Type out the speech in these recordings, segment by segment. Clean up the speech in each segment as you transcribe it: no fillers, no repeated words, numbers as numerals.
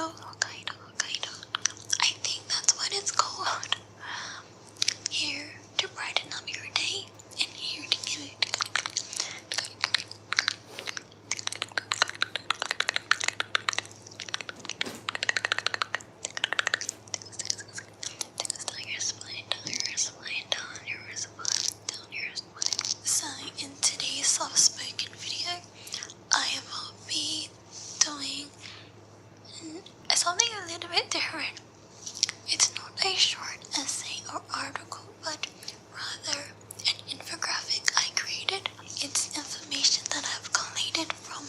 Hokkaido. I think that's what it's called. Here to brighten up your day, and here to give it. So in today's soft-spoken video, I will be doing something a little bit different. It's not a short essay or article, but rather an infographic I created. It's information that I've collated from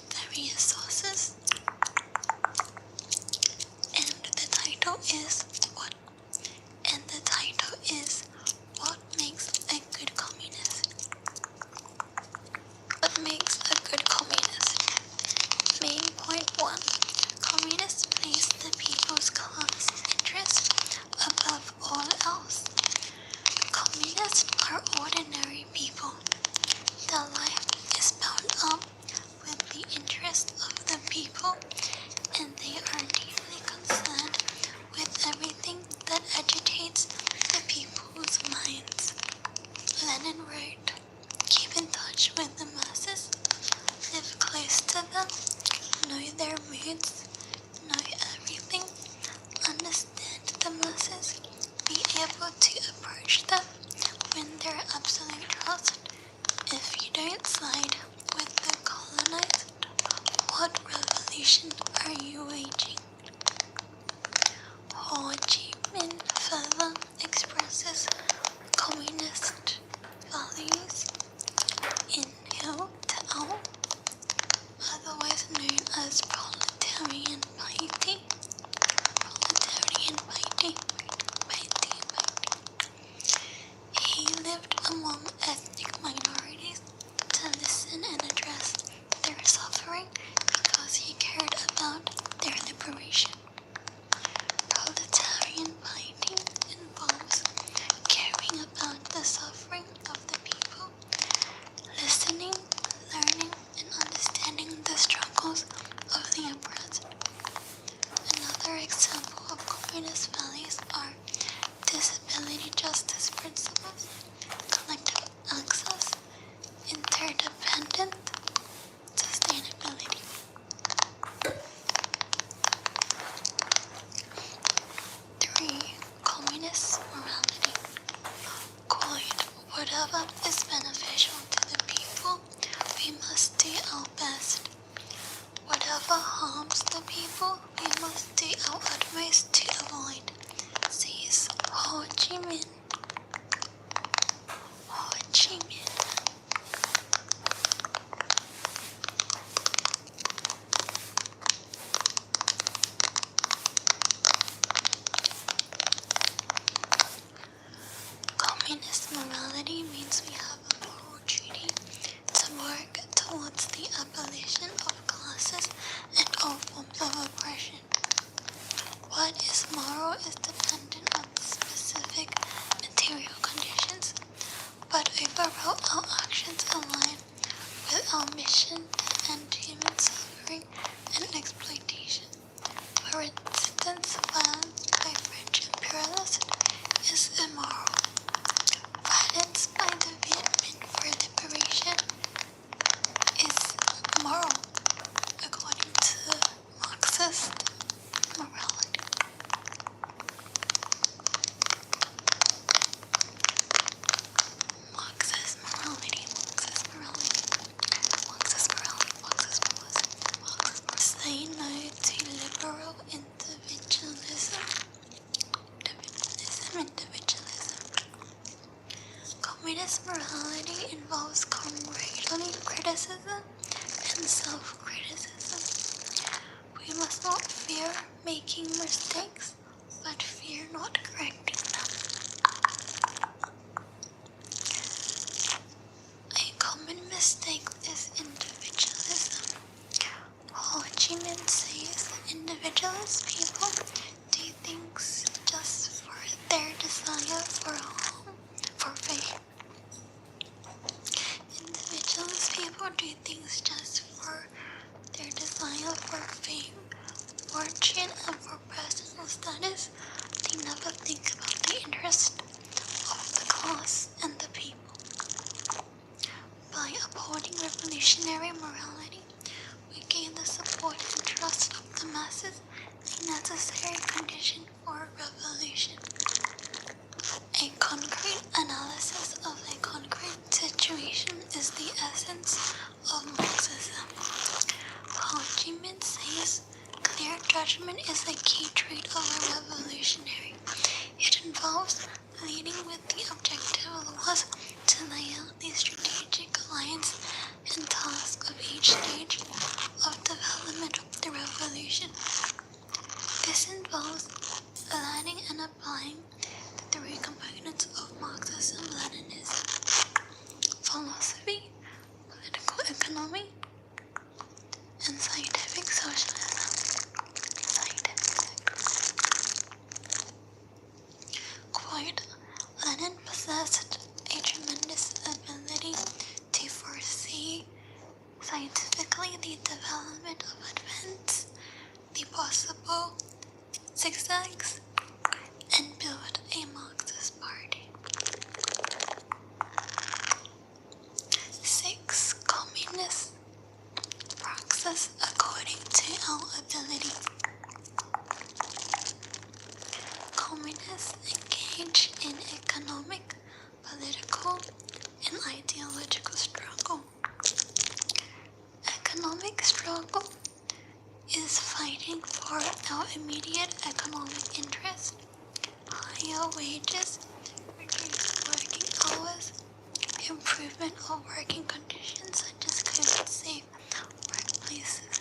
various sources. And the title is What makes a good communist? What makes a good communist? Main point 1. Communists place the people's class interest above all else. Communists are ordinary people. Their life is bound up with the interest of the people, and they are deeply concerned with everything that agitates the people's minds. Lenin wrote, "Keep in touch with the masses, live close to them, know their moods, know everything, understand the masses, be able to approach them when they're absolute trust. If you don't side with the colonized, what revolution are you waging?" Ho Chi Minh further expresses communist values in Hill Tao, otherwise known as Proletarian Party. He lived among ethnic minorities to listen and address their suffering because he cared about their liberation. Proletarian Party involves caring about the suffering of the people, listening, learning, and understanding the struggles of the oppressed. Another example of communist values are disability justice principles, collective access, interdependent, sustainability. 3. Communist morality. Quote, "Whatever is beneficial to the people, we must do our best. Whatever harms the people, we must do our utmost to avoid," says Ho Chi Minh. Ho Chi Minh. Communist morality means we have a moral duty to work towards the abolition of classes and all forms of oppression. What is moral is dependent on specific material conditions, but overall our actions align with our mission to end human suffering and exploitation. For instance, violence by French imperialists is immoral. Violence by the Viet Minh for liberation is moral, according to Marxist morality. Say no to liberal individualism. Communist morality involves camaraderie criticism and self-criticism. We must not fear making mistakes, but fear not correcting them. A common mistake is individualism. Ho Chi Minh says individualist people do things just for their desire for home, for fame. Individualist people do things just for their desire for fame, fortune and for personal status, they never think about the interest of the class and the people. By upholding revolutionary morality, we gain the support and trust of the masses, a necessary condition for revolution. A concrete analysis of a concrete situation is the essence of Marxism. Ho Chi Minh says, clear judgment is a key trait of a revolutionary. It involves leading with the objective laws to lay out the strategic alliance and task of each stage of development of the revolution. This involves learning and applying the three components of Marxism-Leninism: philosophy, political economy, and scientific socialism. Quote, Lenin possessed a tremendous ability to foresee scientifically the development of events, the possible zigzags, and build a Marxist party. 6. Communist praxis according to our ability. Communists engage in economic, political, and ideological struggle. Economic struggle is fighting for our immediate economic interest, higher wages, reduced working hours, improvement of working conditions such as good, safe workplaces.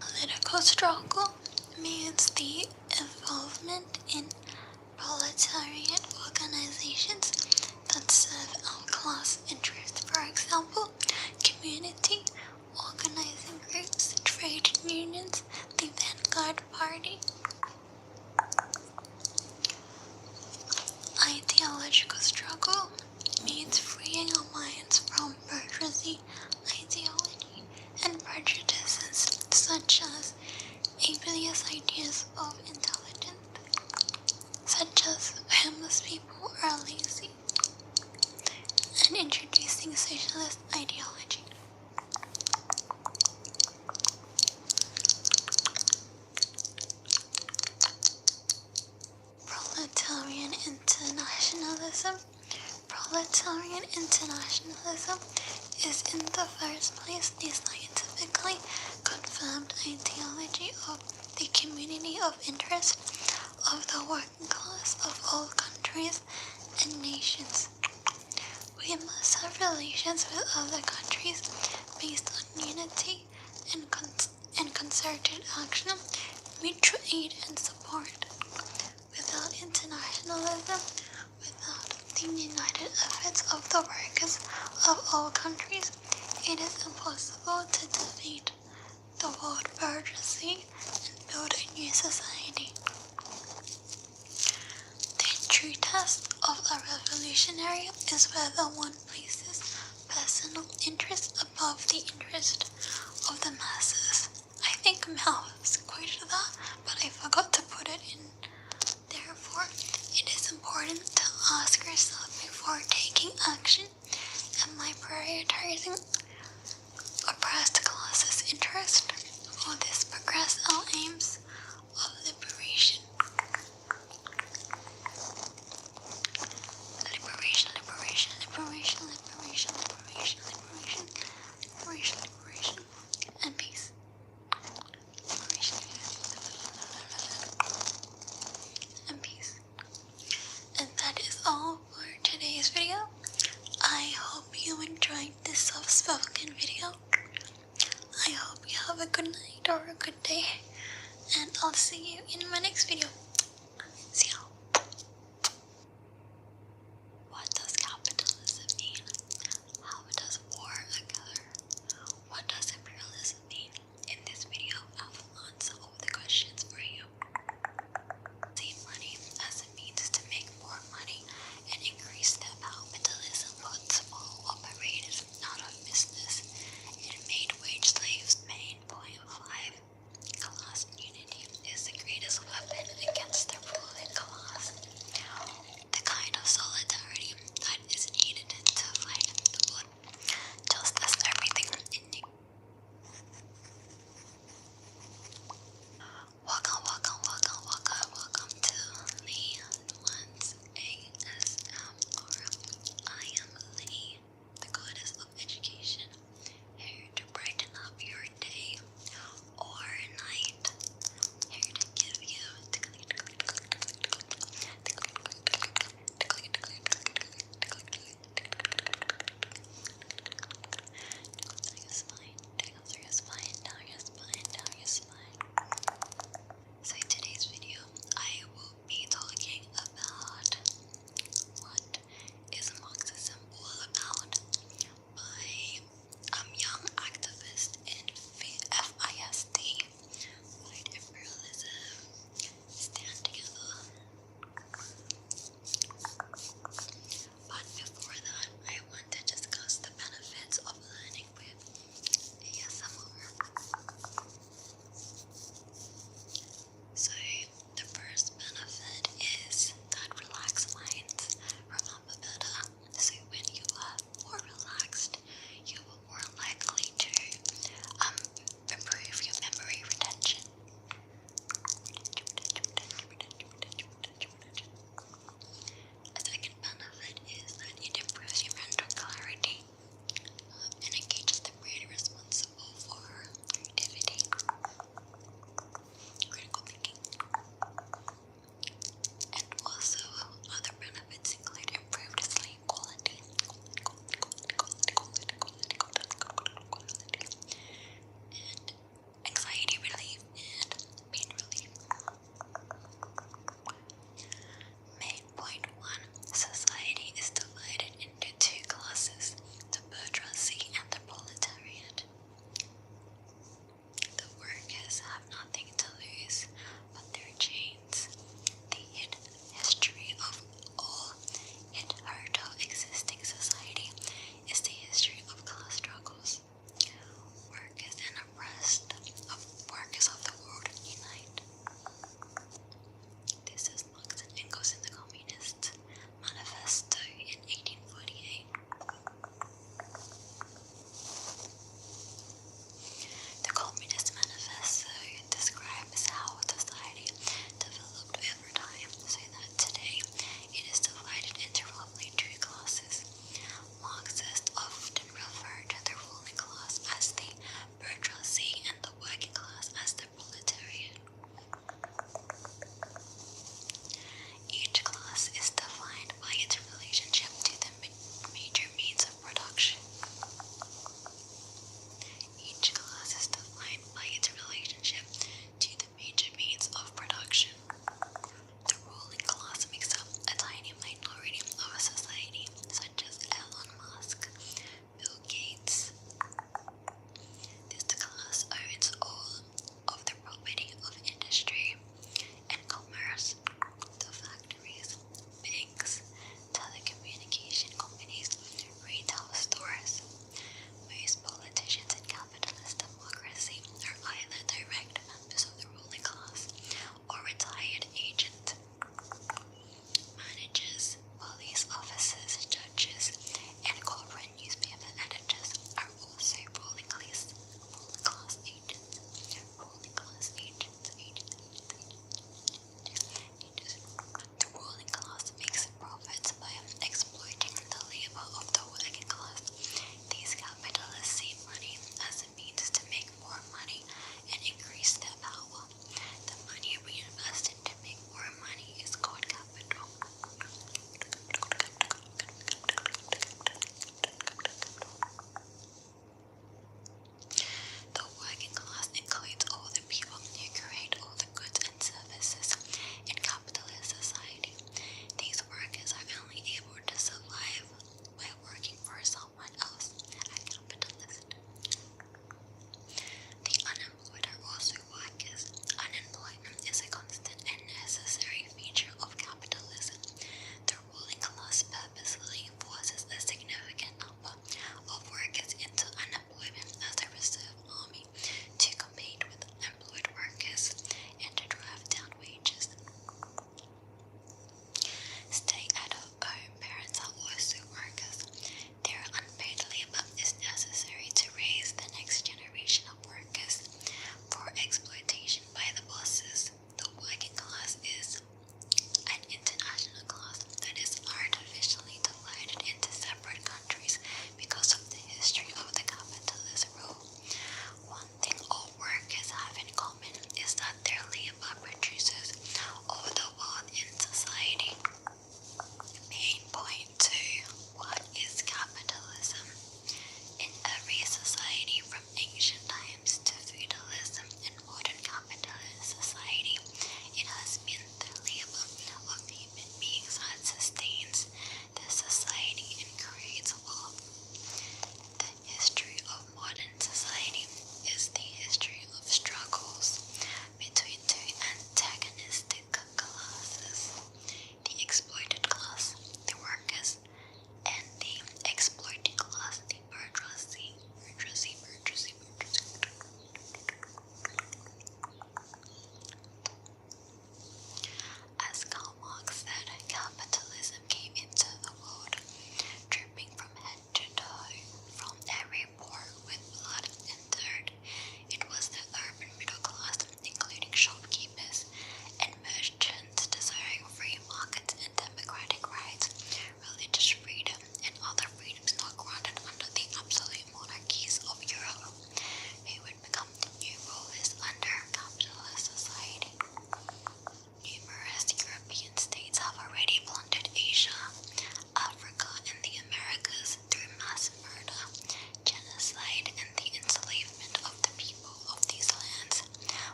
Political struggle means the involvement in proletarian organizations that serve our class interests. For example, community organizing groups, trade unions, the Vanguard Party. Ideological struggle means freeing our minds from bourgeoisie ideology and prejudices such as ableist ideas of intelligence, such as homeless people are lazy, and introducing socialist ideology. Proletarian internationalism. Proletarian internationalism is in the first place the scientifically confirmed ideology of the community of interest of the working class of all countries and nations. We must have relations with other countries based on unity and concerted action, mutual aid and support. Without internationalism, without the united efforts of the workers of all countries, it is impossible to defeat the world bourgeoisie and build a new society. The true test of a revolutionary is whether one places personal interest above the interest of the masses. I think Maoist quoted that, but I forgot to put it in. Therefore, it is important to ask yourself before taking action, am I prioritizing oppressed classes' interest? Will this progress our aims of liberation? Liberation, and peace. And that is all for today's video. I hope you enjoyed this soft-spoken video. I hope you have a good night or a good day, and I'll see you in my next video. See ya. What does capitalism mean? How does war occur? What does imperialism mean? In this video, I will answer all the questions for you. See money as a means to make more money and increase the capitalism put small operators out of business. It made wage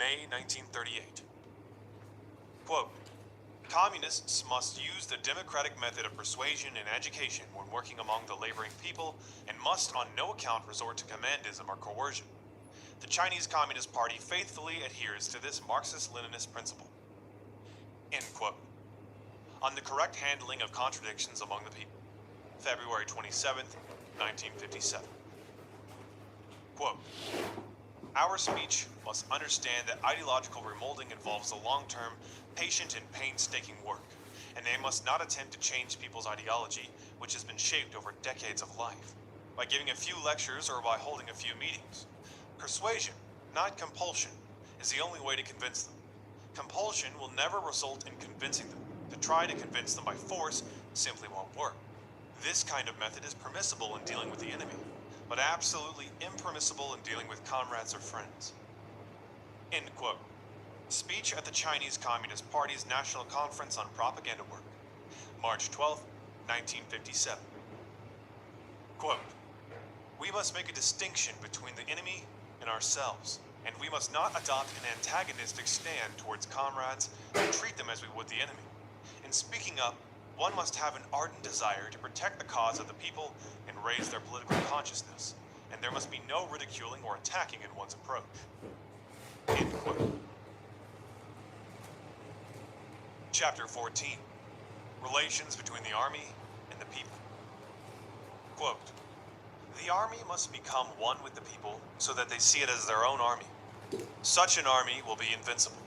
May 1938. Quote, communists must use the democratic method of persuasion and education when working among the laboring people and must on no account resort to commandism or coercion. The Chinese Communist Party faithfully adheres to this Marxist-Leninist principle. End quote. On the correct handling of contradictions among the people. February 27th, 1957. Quote, our speech must understand that ideological remolding involves a long-term, patient and painstaking work, and they must not attempt to change people's ideology, which has been shaped over decades of life, by giving a few lectures or by holding a few meetings. Persuasion, not compulsion, is the only way to convince them. Compulsion will never result in convincing them. To try to convince them by force simply won't work. This kind of method is permissible in dealing with the enemy, but absolutely impermissible in dealing with comrades or friends. End quote. Speech at the Chinese Communist Party's National Conference on Propaganda Work, March 12, 1957. Quote, we must make a distinction between the enemy and ourselves, and we must not adopt an antagonistic stand towards comrades and treat them as we would the enemy. In speaking up, one must have an ardent desire to protect the cause of the people and raise their political consciousness, and there must be no ridiculing or attacking in one's approach. End quote. Chapter 14. Relations between the army and the people. Quote, the army must become one with the people so that they see it as their own army. Such an army will be invincible.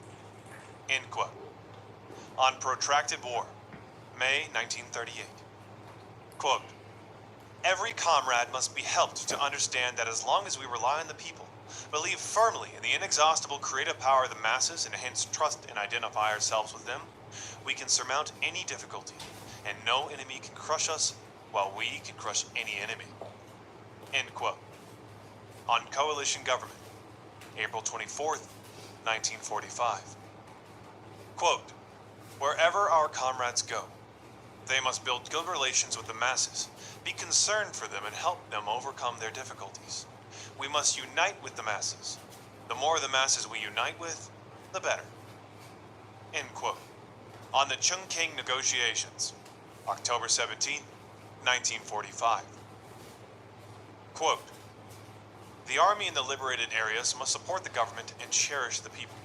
End quote. On protracted war, May 1938. Quote, every comrade must be helped to understand that as long as we rely on the people, believe firmly in the inexhaustible creative power of the masses and hence trust and identify ourselves with them, we can surmount any difficulty, and no enemy can crush us while we can crush any enemy. End quote. On coalition government, April 24th, 1945. Quote, wherever our comrades go, they must build good relations with the masses, be concerned for them and help them overcome their difficulties. We must unite with the masses. The more the masses we unite with, the better. End quote. On the Chungking negotiations, October 17, 1945. Quote, the army in the liberated areas must support the government and cherish the people,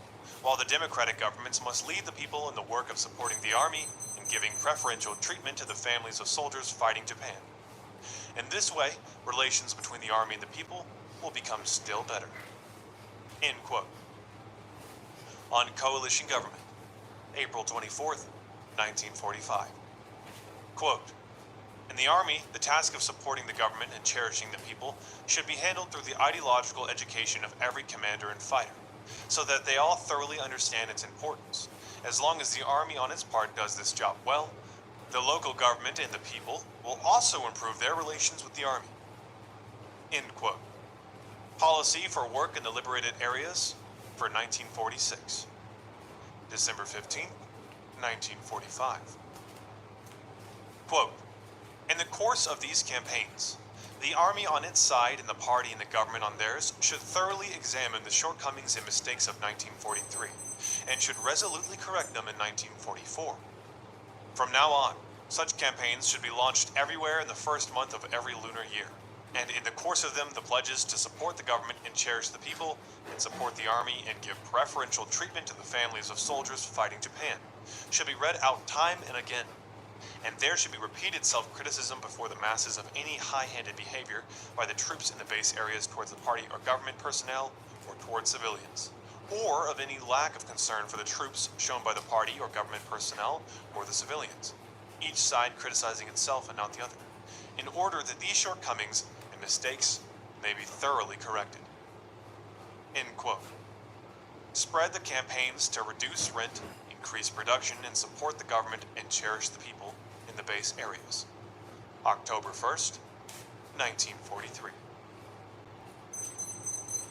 while the democratic governments must lead the people in the work of supporting the army and giving preferential treatment to the families of soldiers fighting Japan. In this way, relations between the army and the people will become still better. End quote. On coalition government, April 24th, 1945. Quote, in the army, the task of supporting the government and cherishing the people should be handled through the ideological education of every commander and fighter, so that they all thoroughly understand its importance. As long as the army on its part does this job well, the local government and the people will also improve their relations with the army. End quote. Policy for work in the liberated areas for 1946. December 15, 1945. Quote, in the course of these campaigns, the army on its side and the party and the government on theirs should thoroughly examine the shortcomings and mistakes of 1943, and should resolutely correct them in 1944. From now on, such campaigns should be launched everywhere in the first month of every lunar year, and in the course of them the pledges to support the government and cherish the people, and support the army and give preferential treatment to the families of soldiers fighting Japan, should be read out time and again. And there should be repeated self-criticism before the masses of any high-handed behavior by the troops in the base areas towards the party or government personnel or towards civilians, or of any lack of concern for the troops shown by the party or government personnel or the civilians, each side criticizing itself and not the other, in order that these shortcomings and mistakes may be thoroughly corrected. End quote. Spread the campaigns to reduce rent, increase production, and support the government and cherish the people in the base areas. October 1st, 1943.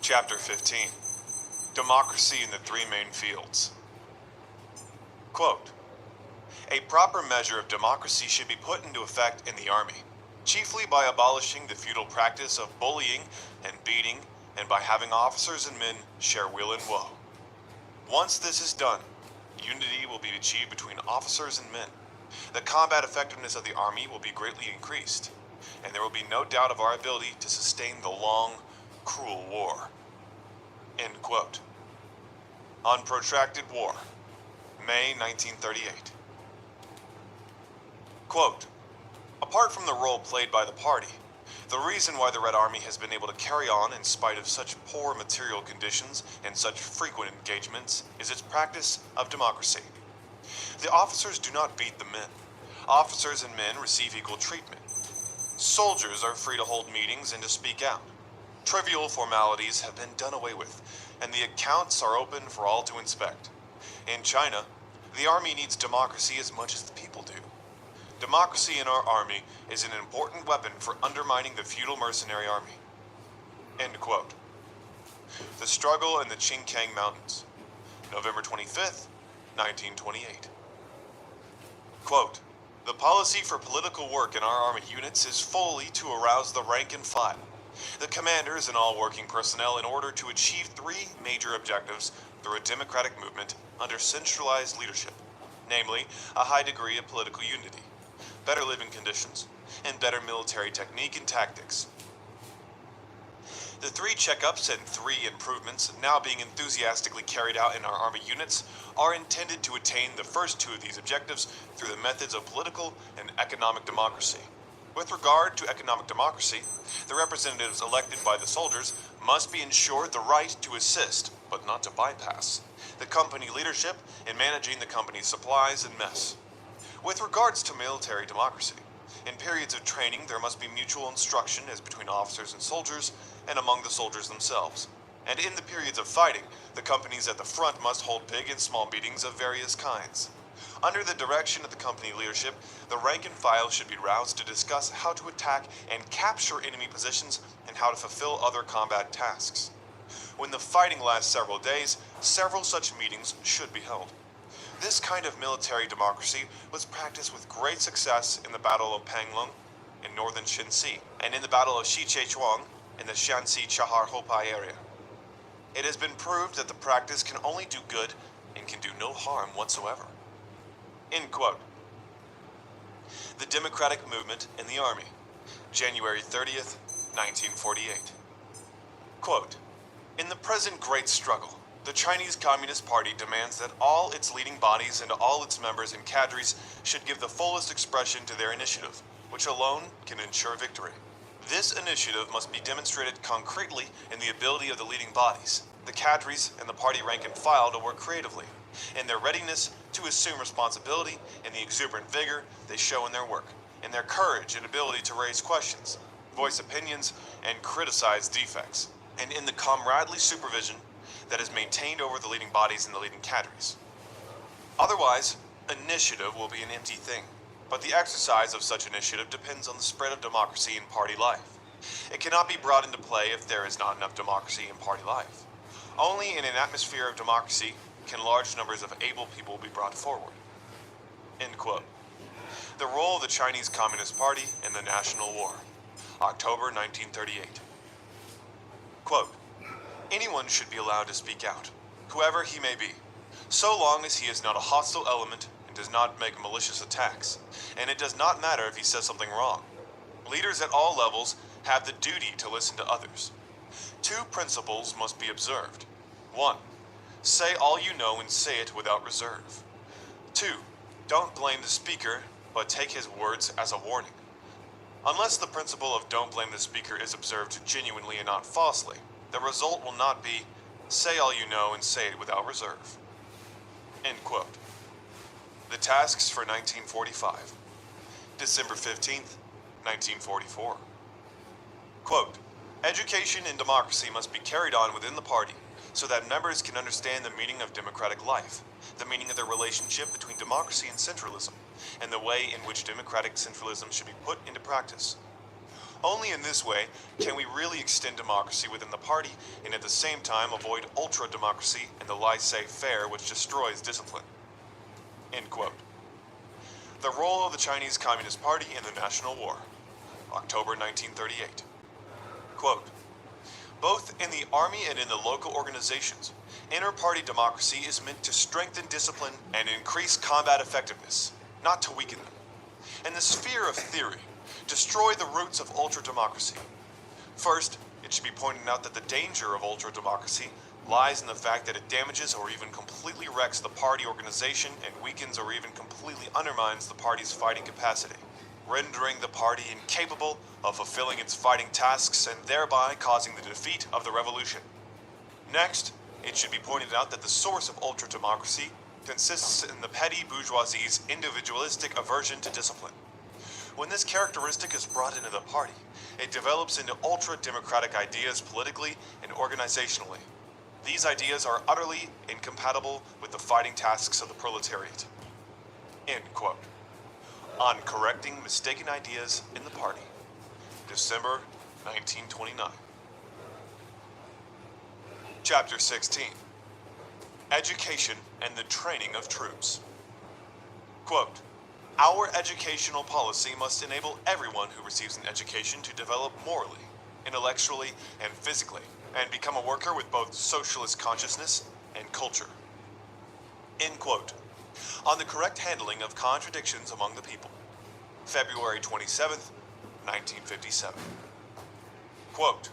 Chapter 15. Democracy in the three main fields. Quote, a proper measure of democracy should be put into effect in the army, chiefly by abolishing the feudal practice of bullying and beating, and by having officers and men share weal and woe. Once this is done, unity will be achieved between officers and men. The combat effectiveness of the army will be greatly increased, and there will be no doubt of our ability to sustain the long, cruel war. End quote. On Protracted War, May 1938. Quote, apart from the role played by the party, the reason why the Red Army has been able to carry on in spite of such poor material conditions and such frequent engagements is its practice of democracy. The officers do not beat the men. Officers and men receive equal treatment. Soldiers are free to hold meetings and to speak out. Trivial formalities have been done away with, and the accounts are open for all to inspect. In China, the army needs democracy as much as the people do. Democracy in our army is an important weapon for undermining the feudal mercenary army. End quote. The Struggle in the Qingkang Mountains, November 25th, 1928. Quote, the policy for political work in our army units is fully to arouse the rank and file, the commanders and all working personnel in order to achieve three major objectives through a democratic movement under centralized leadership, namely a high degree of political unity, better living conditions, and better military technique and tactics. The three checkups and three improvements now being enthusiastically carried out in our army units are intended to attain the first two of these objectives through the methods of political and economic democracy. With regard to economic democracy, the representatives elected by the soldiers must be ensured the right to assist, but not to bypass, the company leadership in managing the company's supplies and mess. With regards to military democracy, in periods of training there must be mutual instruction as between officers and soldiers and among the soldiers themselves. And in the periods of fighting, the companies at the front must hold big and small meetings of various kinds. Under the direction of the company leadership, the rank and file should be roused to discuss how to attack and capture enemy positions and how to fulfill other combat tasks. When the fighting lasts several days, several such meetings should be held. This kind of military democracy was practiced with great success in the Battle of Panglong in northern Shenxi and in the Battle of Xichechuang in the Shanxi Chahar Hopai area. It has been proved that the practice can only do good and can do no harm whatsoever. End quote. The Democratic Movement in the Army, January 30th, 1948. Quote, in the present great struggle, the Chinese Communist Party demands that all its leading bodies and all its members and cadres should give the fullest expression to their initiative, which alone can ensure victory. This initiative must be demonstrated concretely in the ability of the leading bodies, the cadres, and the party rank and file to work creatively, in their readiness to assume responsibility, in the exuberant vigor they show in their work, in their courage and ability to raise questions, voice opinions, and criticize defects, and in the comradely supervision that is maintained over the leading bodies and the leading cadres. Otherwise, initiative will be an empty thing, but the exercise of such initiative depends on the spread of democracy in party life. It cannot be brought into play if there is not enough democracy in party life. Only in an atmosphere of democracy can large numbers of able people be brought forward. End quote. The role of the Chinese Communist Party in the National War, October 1938. Quote, anyone should be allowed to speak out, whoever he may be, so long as he is not a hostile element and does not make malicious attacks, and it does not matter if he says something wrong. Leaders at all levels have the duty to listen to others. Two principles must be observed. 1. Say all you know and say it without reserve. 2. Don't blame the speaker, but take his words as a warning. Unless the principle of don't blame the speaker is observed genuinely and not falsely, the result will not be, say all you know and say it without reserve. End quote. The tasks for 1945. December 15th, 1944. Quote, education in democracy must be carried on within the party so that members can understand the meaning of democratic life, the meaning of the relationship between democracy and centralism, and the way in which democratic centralism should be put into practice. Only in this way can we really extend democracy within the party and at the same time avoid ultra-democracy and the laissez-faire which destroys discipline. End quote. The role of the Chinese Communist Party in the National War, October 1938. Quote, Both in the army and in the local organizations, inter-party democracy is meant to strengthen discipline and increase combat effectiveness, not to weaken them. In the sphere of theory, destroy the roots of ultra-democracy. First, it should be pointed out that the danger of ultra-democracy lies in the fact that it damages or even completely wrecks the party organization and weakens or even completely undermines the party's fighting capacity, rendering the party incapable of fulfilling its fighting tasks and thereby causing the defeat of the revolution. Next, it should be pointed out that the source of ultra-democracy consists in the petty bourgeoisie's individualistic aversion to discipline. When this characteristic is brought into the party, it develops into ultra-democratic ideas politically and organizationally. These ideas are utterly incompatible with the fighting tasks of the proletariat. End quote. On correcting mistaken ideas in the party, December 1929. Chapter 16. Education and the Training of Troops. Quote, our educational policy must enable everyone who receives an education to develop morally, intellectually, and physically, and become a worker with both socialist consciousness and culture. End quote. On the correct handling of contradictions among the people. February 27th, 1957. Quote,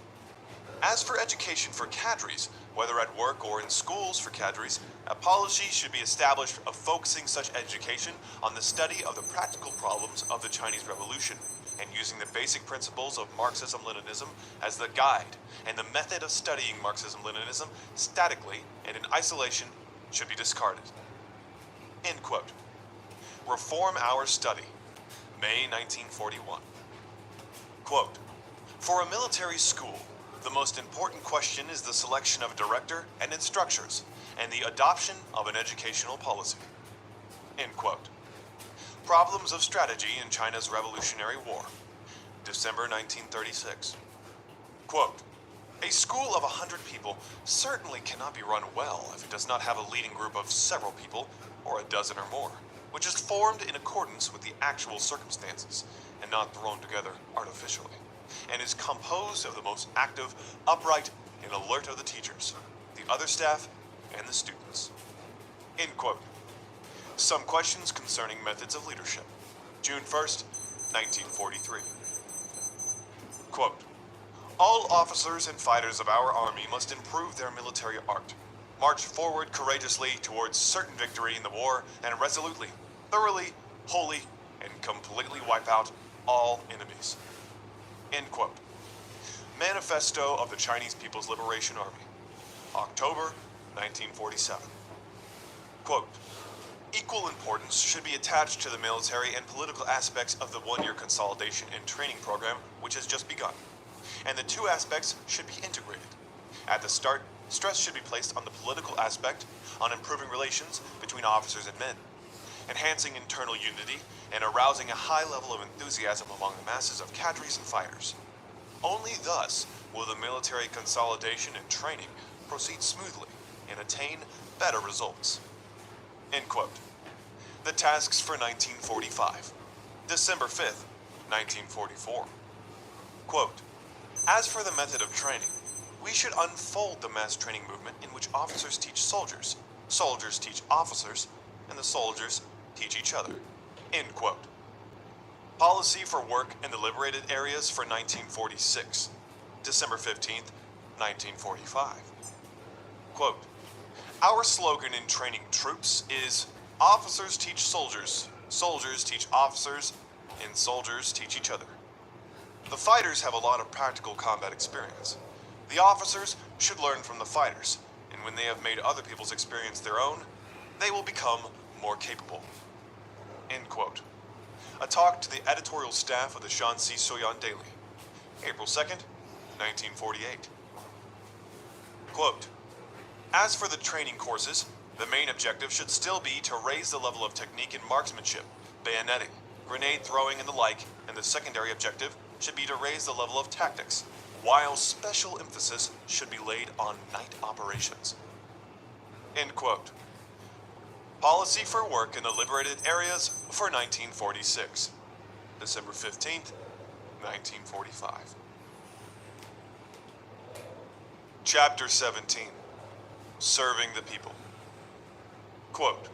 as for education for cadres, whether at work or in schools for cadres, a policy should be established of focusing such education on the study of the practical problems of the Chinese Revolution and using the basic principles of Marxism-Leninism as the guide, and the method of studying Marxism-Leninism statically and in isolation should be discarded. End quote. Reform our study, May 1941. Quote, for a military school, the most important question is the selection of a director and instructors, and the adoption of an educational policy. End quote. Problems of strategy in China's Revolutionary War, December 1936. Quote, a school of 100 people certainly cannot be run well if it does not have a leading group of several people, or a dozen or more, which is formed in accordance with the actual circumstances, and not thrown together artificially, and is composed of the most active, upright, and alert of the teachers, the other staff, and the students. End quote. Some questions concerning methods of leadership, June 1st, 1943. Quote, all officers and fighters of our army must improve their military art, march forward courageously towards certain victory in the war, and resolutely, thoroughly, wholly, and completely wipe out all enemies. End quote. Manifesto of the Chinese People's Liberation Army, October 1947. Quote, equal importance should be attached to the military and political aspects of the one-year consolidation and training program which has just begun, and the two aspects should be integrated. At the start, stress should be placed on the political aspect, on improving relations between officers and men, enhancing internal unity, and arousing a high level of enthusiasm among the masses of cadres and fighters. Only thus will the military consolidation and training proceed smoothly and attain better results. End quote. The tasks for 1945, December 5th, 1944. Quote, as for the method of training, we should unfold the mass training movement in which officers teach soldiers, soldiers teach officers, and the soldiers teach each other. End quote. Policy for work in the liberated areas for 1946, December 15th, 1945. Quote, our slogan in training troops is, officers teach soldiers, soldiers teach officers, and soldiers teach each other. The fighters have a lot of practical combat experience. The officers should learn from the fighters, and when they have made other people's experience their own, they will become more capable. End quote. A talk to the editorial staff of the Shanxi Soyan Daily, April 2nd, 1948. Quote, as for the training courses, the main objective should still be to raise the level of technique in marksmanship, bayoneting, grenade throwing, and the like, and the secondary objective should be to raise the level of tactics, while special emphasis should be laid on night operations. End quote. Policy for work in the liberated areas for 1946, December 15th, 1945. Chapter 17. Serving the people. Quote,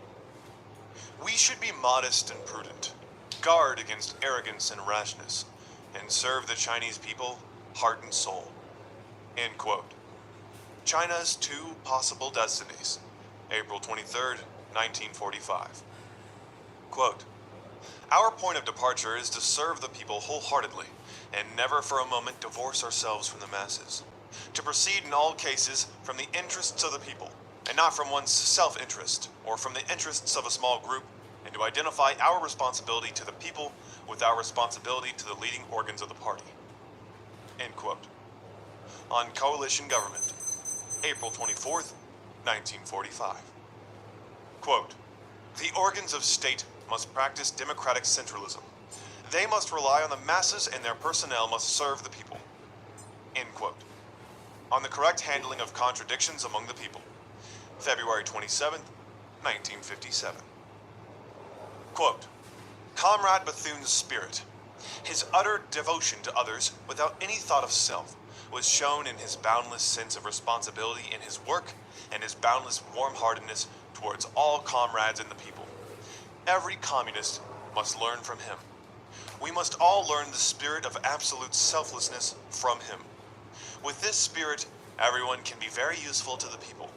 "We should be modest and prudent, guard against arrogance and rashness, and serve the Chinese people heart and soul." End quote. China's Two Possible Destinies, April 23rd, 1945. Quote, "Our point of departure is to serve the people wholeheartedly, and never for a moment divorce ourselves from the masses. To proceed in all cases from the interests of the people, and not from one's self-interest, or from the interests of a small group, and to identify our responsibility to the people with our responsibility to the leading organs of the party." End quote. On Coalition Government, April 24th, 1945. Quote, "The organs of state must practice democratic centralism. They must rely on the masses and their personnel must serve the people." End quote. On the correct handling of contradictions among the people, February 27th, 1957. Quote, "Comrade Bethune's spirit, his utter devotion to others without any thought of self, was shown in his boundless sense of responsibility in his work and his boundless warm-heartedness towards all comrades and the people. Every communist must learn from him. We must all learn the spirit of absolute selflessness from him. With this spirit, everyone can be very useful to the people.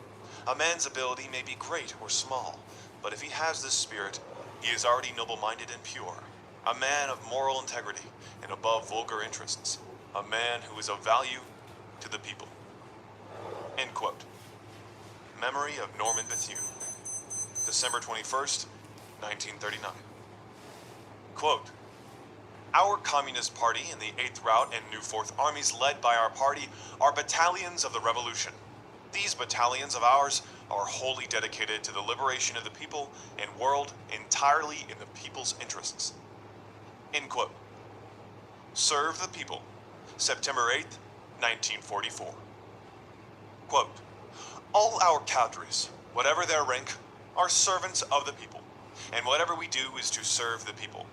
A man's ability may be great or small, but if he has this spirit, he is already noble-minded and pure, a man of moral integrity and above vulgar interests, a man who is of value to the people." End quote. Memory of Norman Bethune, December 21st, 1939. Quote, "Our Communist Party and the 8th Route and New 4th Armies led by our party are battalions of the Revolution. These battalions of ours are wholly dedicated to the liberation of the people and world entirely in the people's interests." End quote. Serve the people, September 8th, 1944. Quote, "All our cadres, whatever their rank, are servants of the people, and whatever we do is to serve the people.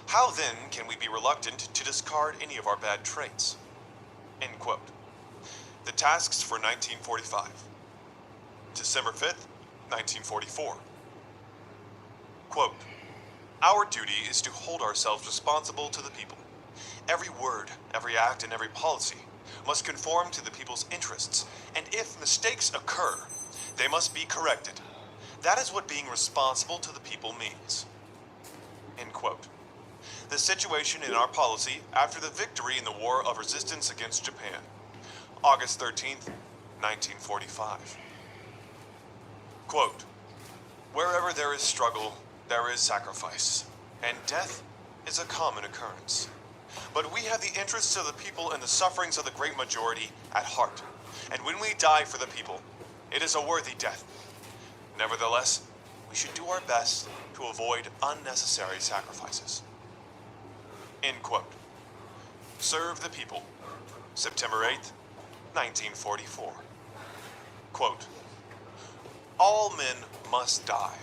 How then can we be reluctant to discard any of our bad traits?" End quote. The tasks for 1945. December 5th, 1944. Quote, "Our duty is to hold ourselves responsible to the people. Every word, every act, and every policy must conform to the people's interests, and if mistakes occur, they must be corrected. That is what being responsible to the people means." End quote. The situation in our policy after the victory in the War of Resistance against Japan, August 13th, 1945. Quote, "Wherever there is struggle, there is sacrifice, and death is a common occurrence. But we have the interests of the people and the sufferings of the great majority at heart, and when we die for the people, it is a worthy death. Nevertheless, we should do our best to avoid unnecessary sacrifices." End quote. Serve the people, September 8th, 1944. Quote, "All men must die,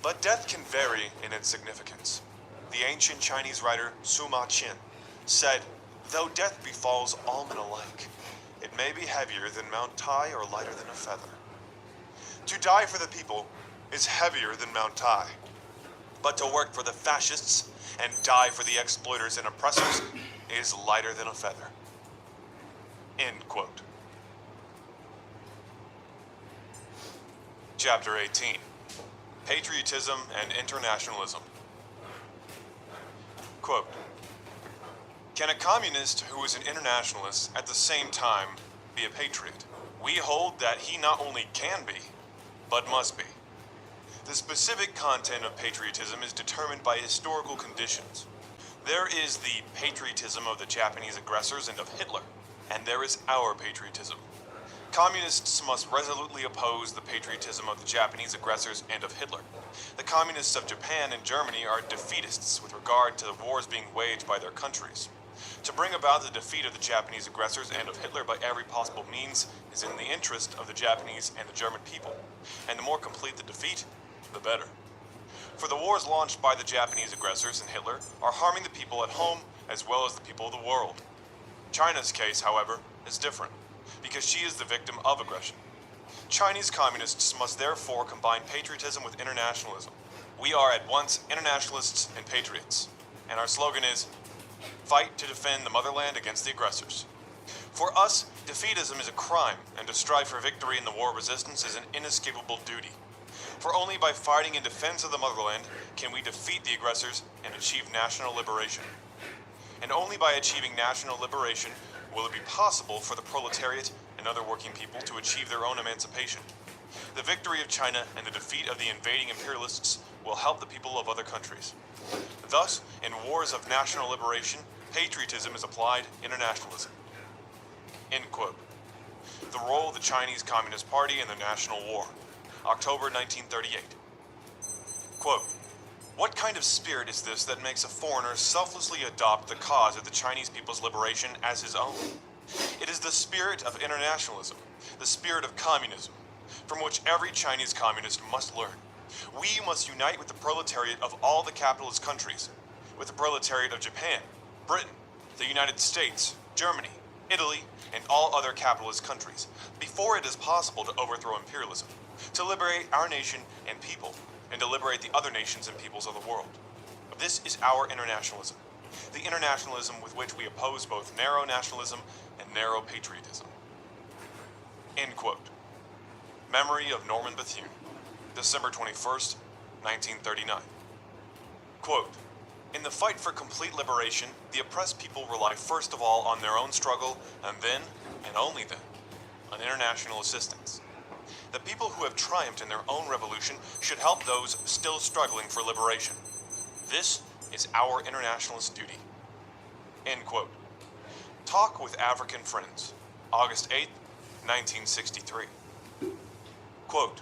but death can vary in its significance. The ancient Chinese writer Sima Qian said, 'Though death befalls all men alike, it may be heavier than Mount Tai or lighter than a feather.' To die for the people is heavier than Mount Tai, but to work for the fascists and die for the exploiters and oppressors is lighter than a feather." End quote. Chapter 18. Patriotism and Internationalism. Quote, "Can a communist who is an internationalist at the same time be a patriot? We hold that he not only can be, but must be. The specific content of patriotism is determined by historical conditions. There is the patriotism of the Japanese aggressors and of Hitler, and there is our patriotism. Communists must resolutely oppose the patriotism of the Japanese aggressors and of Hitler. The communists of Japan and Germany are defeatists with regard to the wars being waged by their countries. To bring about the defeat of the Japanese aggressors and of Hitler by every possible means is in the interest of the Japanese and the German people, and the more complete the defeat, the better. For the wars launched by the Japanese aggressors and Hitler are harming the people at home as well as the people of the world. China's case, however, is different. because she is the victim of aggression. Chinese communists must therefore combine patriotism with internationalism. We are at once internationalists and patriots, and our slogan is, fight to defend the motherland against the aggressors. For us, defeatism is a crime, and to strive for victory in the war of resistance is an inescapable duty. For only by fighting in defense of the motherland can we defeat the aggressors and achieve national liberation. And only by achieving national liberation will it be possible for the proletariat and other working people to achieve their own emancipation. The victory of China and the defeat of the invading imperialists will help the people of other countries. Thus, in wars of national liberation, patriotism is applied internationalism. End quote. The role of the Chinese Communist Party in the National War, October 1938. Quote, what kind of spirit is this that makes a foreigner selflessly adopt the cause of the Chinese people's liberation as his own? It is the spirit of internationalism, the spirit of communism, from which every Chinese communist must learn. We must unite with the proletariat of all the capitalist countries, with the proletariat of Japan, Britain, the United States, Germany, Italy, and all other capitalist countries, before it is possible to overthrow imperialism, to liberate our nation and people, and to liberate the other nations and peoples of the world. This is our internationalism, the internationalism with which we oppose both narrow nationalism and narrow patriotism. End quote. Memory of Norman Bethune, December 21st, 1939. Quote, in the fight for complete liberation, the oppressed people rely first of all on their own struggle, and then, and only then, on international assistance. The people who have triumphed in their own revolution should help those still struggling for liberation. This is our internationalist duty. End quote. Talk with African Friends, August 8th, 1963. Quote,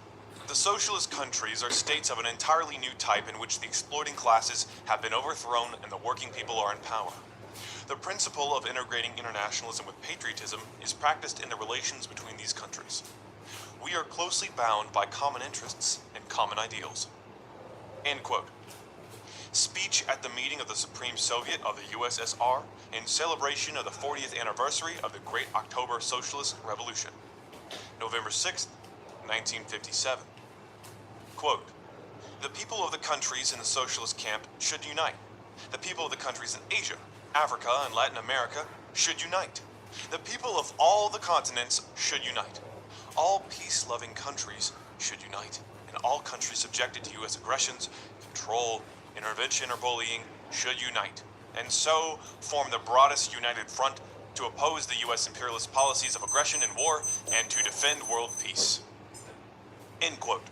the socialist countries are states of an entirely new type in which the exploiting classes have been overthrown and the working people are in power. The principle of integrating internationalism with patriotism is practiced in the relations between these countries. We are closely bound by common interests and common ideals. End quote. Speech at the meeting of the Supreme Soviet of the USSR in celebration of the 40th anniversary of the Great October Socialist Revolution, November 6th, 1957. Quote, the people of the countries in the socialist camp should unite. The people of the countries in Asia, Africa, and Latin America should unite. The people of all the continents should unite. All peace-loving countries should unite, and all countries subjected to U.S. aggressions, control, intervention, or bullying should unite, and so form the broadest united front to oppose the U.S. imperialist policies of aggression and war, and to defend world peace. End quote.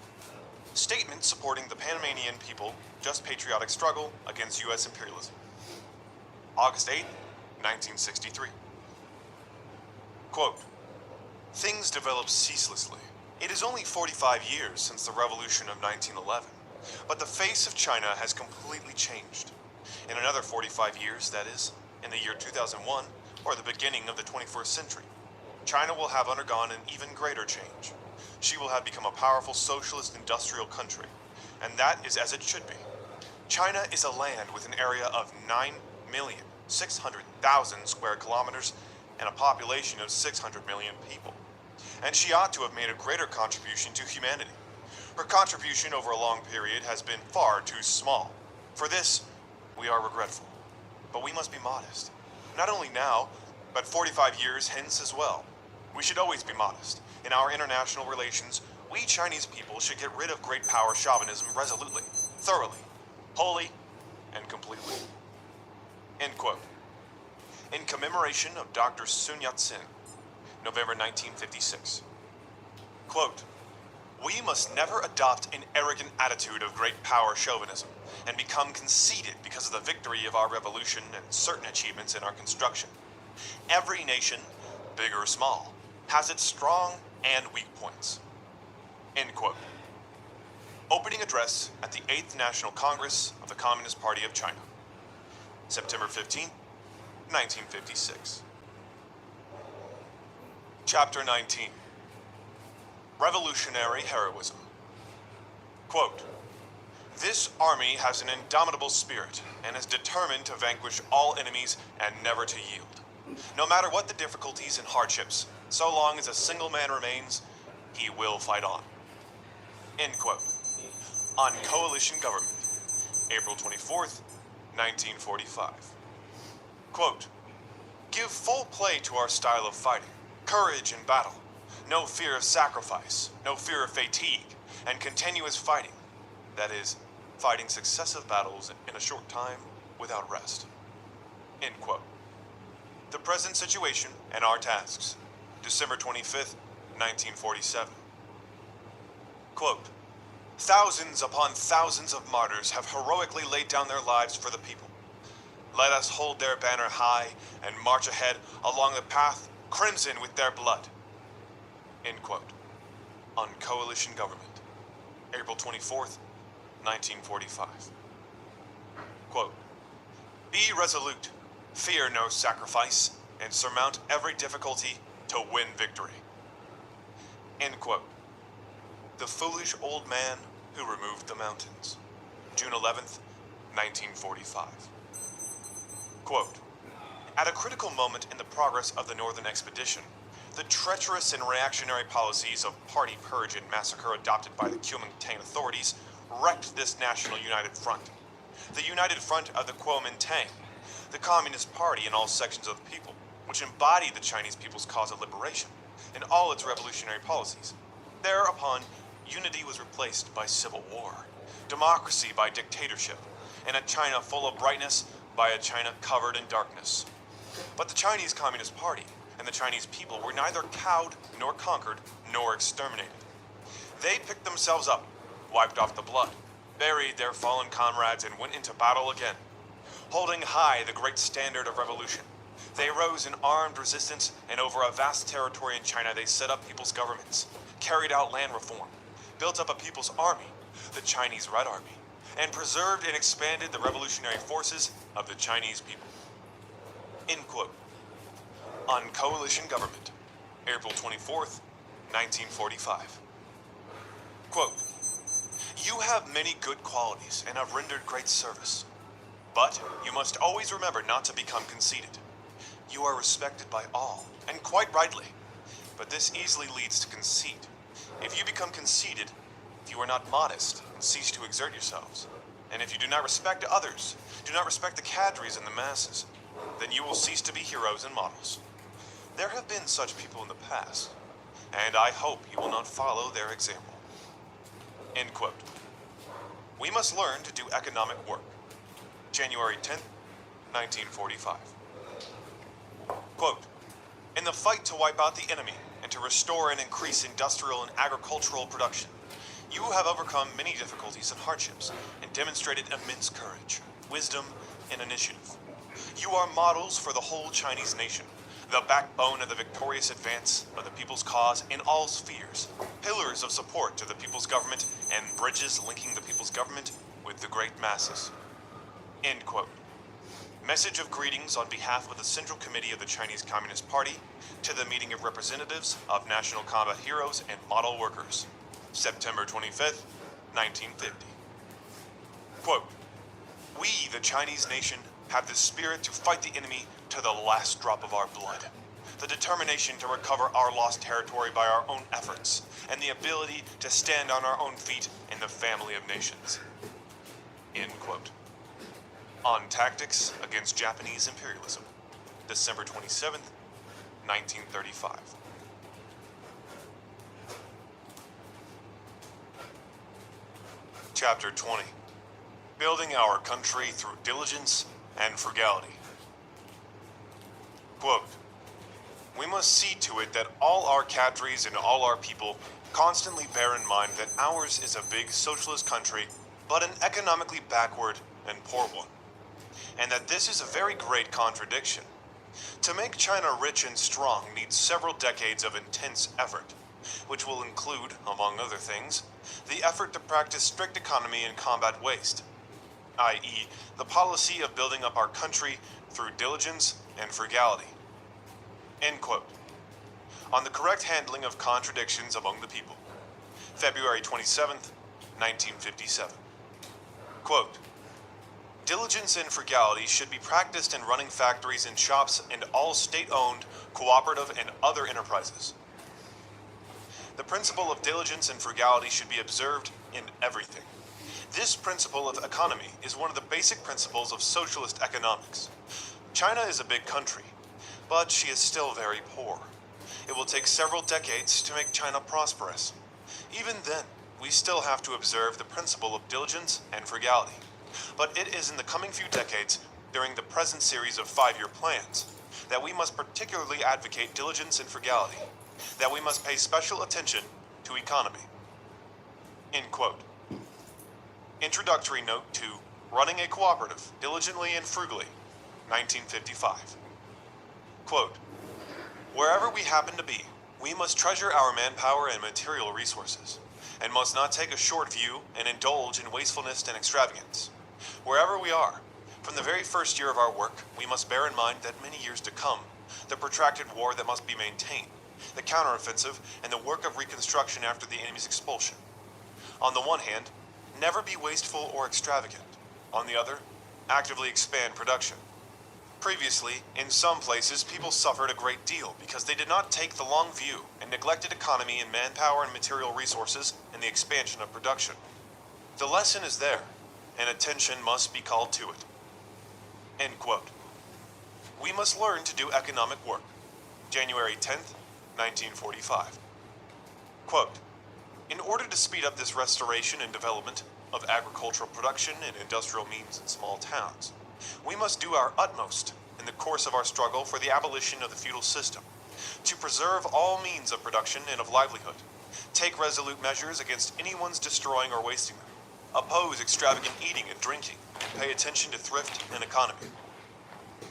Statement supporting the Panamanian people just patriotic struggle against U.S. imperialism. August 8, 1963. Quote, things develop ceaselessly. It is only 45 years since the revolution of 1911, but the face of China has completely changed. In another 45 years, that is, in the year 2001, or the beginning of the 21st century, China will have undergone an even greater change. She will have become a powerful socialist industrial country, and that is as it should be. China is a land with an area of 9,600,000 square kilometers and a population of 600 million people. And she ought to have made a greater contribution to humanity. Her contribution over a long period has been far too small. For this, we are regretful. But we must be modest. Not only now, but 45 years hence as well. We should always be modest. In our international relations, we Chinese people should get rid of great power chauvinism resolutely, thoroughly, wholly, and completely. End quote. In commemoration of Dr. Sun Yat-sen, November 1956. Quote, we must never adopt an arrogant attitude of great power chauvinism and become conceited because of the victory of our revolution and certain achievements in our construction. Every nation, big or small, has its strong and weak points. End quote. Opening address at the 8th National Congress of the Communist Party of China, September 15, 1956. Chapter 19. Revolutionary Heroism. Quote, this army has an indomitable spirit and is determined to vanquish all enemies and never to yield. No matter what the difficulties and hardships, so long as a single man remains, he will fight on. End quote. On Coalition Government, April 24th, 1945. Quote, give full play to our style of fighting, courage in battle, no fear of sacrifice, no fear of fatigue, and continuous fighting. That is, fighting successive battles in a short time without rest. End quote. The present situation and our tasks, December 25th, 1947. Quote, thousands upon thousands of martyrs have heroically laid down their lives for the people. Let us hold their banner high and march ahead along the path crimson with their blood. End quote. On Coalition Government, April 24th, 1945. Quote, be resolute, fear no sacrifice, and surmount every difficulty to win victory. End quote. The Foolish Old Man Who Removed the Mountains, June 11th, 1945. Quote, at a critical moment in the progress of the Northern Expedition, the treacherous and reactionary policies of party purge and massacre adopted by the Kuomintang authorities wrecked this national united front. The united front of the Kuomintang, the Communist Party and all sections of the people, which embodied the Chinese people's cause of liberation and all its revolutionary policies. Thereupon, unity was replaced by civil war, democracy by dictatorship, and a China full of brightness by a China covered in darkness. But the Chinese Communist Party and the Chinese people were neither cowed nor conquered nor exterminated. They picked themselves up, wiped off the blood, buried their fallen comrades, and went into battle again. Holding high the great standard of revolution, they rose in armed resistance, and over a vast territory in China they set up people's governments, carried out land reform, built up a people's army, the Chinese Red Army, and preserved and expanded the revolutionary forces of the Chinese people. End quote. On Coalition Government, April 24th, 1945. Quote, you have many good qualities and have rendered great service. But you must always remember not to become conceited. You are respected by all, and quite rightly. But this easily leads to conceit. If you become conceited, if you are not modest and cease to exert yourselves, and if you do not respect others, do not respect the cadres and the masses, then you will cease to be heroes and models. There have been such people in the past, and I hope you will not follow their example. End quote. We must learn to do economic work. January 10th, 1945. Quote, in the fight to wipe out the enemy and to restore and increase industrial and agricultural production, you have overcome many difficulties and hardships and demonstrated immense courage, wisdom, and initiative. You are models for the whole Chinese nation, the backbone of the victorious advance of the people's cause in all spheres, pillars of support to the people's government, and bridges linking the people's government with the great masses. End quote. Message of greetings on behalf of the Central Committee of the Chinese Communist Party to the meeting of representatives of National Combat Heroes and Model Workers, September 25th, 1950. Quote, we, the Chinese nation, have the spirit to fight the enemy to the last drop of our blood, the determination to recover our lost territory by our own efforts, and the ability to stand on our own feet in the family of nations. End quote. On Tactics Against Japanese Imperialism, December 27th, 1935. Chapter 20. Building Our Country Through Diligence and Frugality. Quote, we must see to it that all our cadres and all our people constantly bear in mind that ours is a big socialist country, but an economically backward and poor one, and that this is a very great contradiction. To make China rich and strong needs several decades of intense effort, which will include, among other things, the effort to practice strict economy and combat waste, i.e., the policy of building up our country through diligence and frugality. End quote. On the correct handling of contradictions among the people, February 27th, 1957. Quote, Diligence and frugality should be practiced in running factories and shops and all state-owned, cooperative, and other enterprises. The principle of diligence and frugality should be observed in everything. This principle of economy is one of the basic principles of socialist economics. China is a big country, but she is still very poor. It will take several decades to make China prosperous. Even then, we still have to observe the principle of diligence and frugality. But it is in the coming few decades, during the present series of 5-year plans, that we must particularly advocate diligence and frugality, that we must pay special attention to economy. End quote. Introductory note to Running a Cooperative, Diligently and Frugally, 1955. Quote, wherever we happen to be, we must treasure our manpower and material resources, and must not take a short view and indulge in wastefulness and extravagance. Wherever we are, from the very first year of our work, we must bear in mind that many years to come, the protracted war that must be maintained, the counteroffensive, and the work of reconstruction after the enemy's expulsion. On the one hand, never be wasteful or extravagant. On the other, actively expand production. Previously, in some places, people suffered a great deal because they did not take the long view and neglected economy in manpower and material resources and the expansion of production. The lesson is there, and attention must be called to it. End quote. We must learn to do economic work. January 10th, 1945. Quote, in order to speed up this restoration and development of agricultural production and industrial means in small towns, we must do our utmost in the course of our struggle for the abolition of the feudal system, to preserve all means of production and of livelihood, take resolute measures against anyone's destroying or wasting them, oppose extravagant eating and drinking, and pay attention to thrift and economy.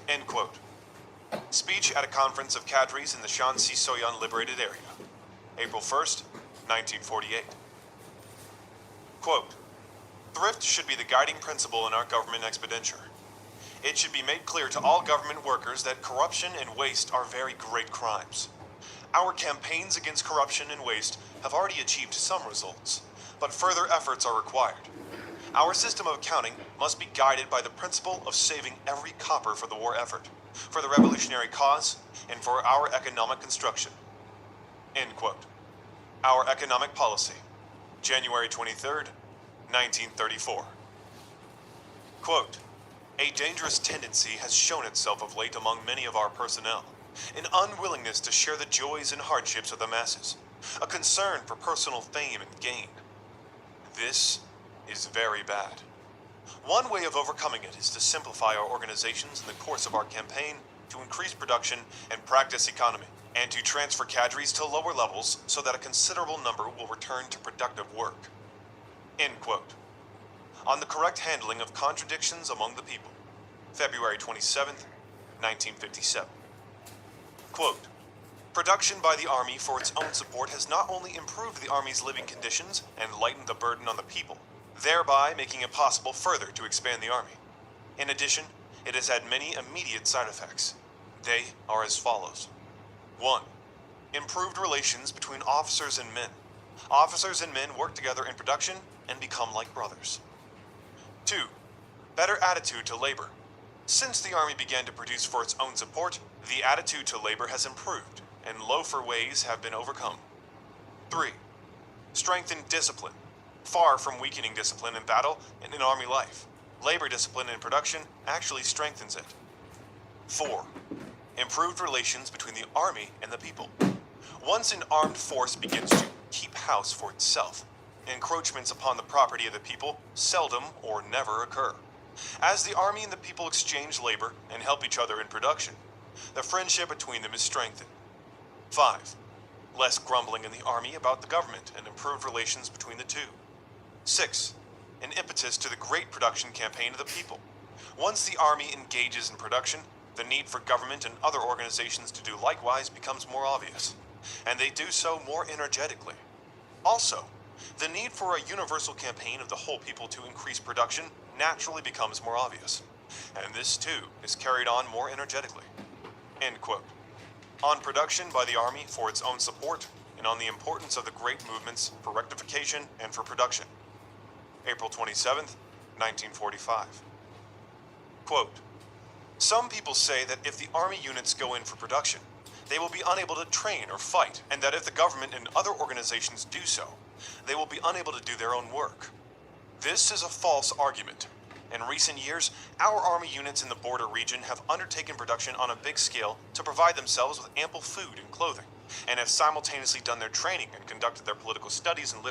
End quote. Speech at a conference of cadres in the Shanxi Soyan Liberated Area, April 1st, 1948. Quote, thrift should be the guiding principle in our government expenditure. It should be made clear to all government workers that corruption and waste are very great crimes. Our campaigns against corruption and waste have already achieved some results, but further efforts are required. Our system of accounting must be guided by the principle of saving every copper for the war effort, for the revolutionary cause, and for our economic construction. End quote. Our Economic Policy, January 23rd, 1934. Quote, a dangerous tendency has shown itself of late among many of our personnel, an unwillingness to share the joys and hardships of the masses, a concern for personal fame and gain. This is very bad. One way of overcoming it is to simplify our organizations in the course of our campaign, to increase production and practice economy, and to transfer cadres to lower levels so that a considerable number will return to productive work. End quote. On the correct handling of contradictions among the people, February 27th, 1957. Quote, production by the Army for its own support has not only improved the Army's living conditions and lightened the burden on the people, thereby making it possible further to expand the Army. In addition, it has had many immediate side effects. They are as follows. 1. Improved relations between officers and men. Officers and men work together in production and become like brothers. 2. Better attitude to labor. Since the Army began to produce for its own support, the attitude to labor has improved, and loafer ways have been overcome. 3. Strengthened discipline. Far from weakening discipline in battle and in Army life, labor discipline in production actually strengthens it. 4. Improved relations between the Army and the people. Once an armed force begins to keep house for itself, encroachments upon the property of the people seldom or never occur. As the Army and the people exchange labor and help each other in production, the friendship between them is strengthened. 5. Less grumbling in the Army about the government and improved relations between the two. 6. An impetus to the great production campaign of the people. Once the Army engages in production, the need for government and other organizations to do likewise becomes more obvious, and they do so more energetically. Also, the need for a universal campaign of the whole people to increase production naturally becomes more obvious, and this too is carried on more energetically. End quote. On production by the Army for its own support, and on the importance of the great movements for rectification and for production. April 27th, 1945. Quote, some people say that if the army units go in for production, they will be unable to train or fight, and that if the government and other organizations do so, they will be unable to do their own work. This is a false argument. In recent years, our army units in the border region have undertaken production on a big scale to provide themselves with ample food and clothing, and have simultaneously done their training and conducted their political studies and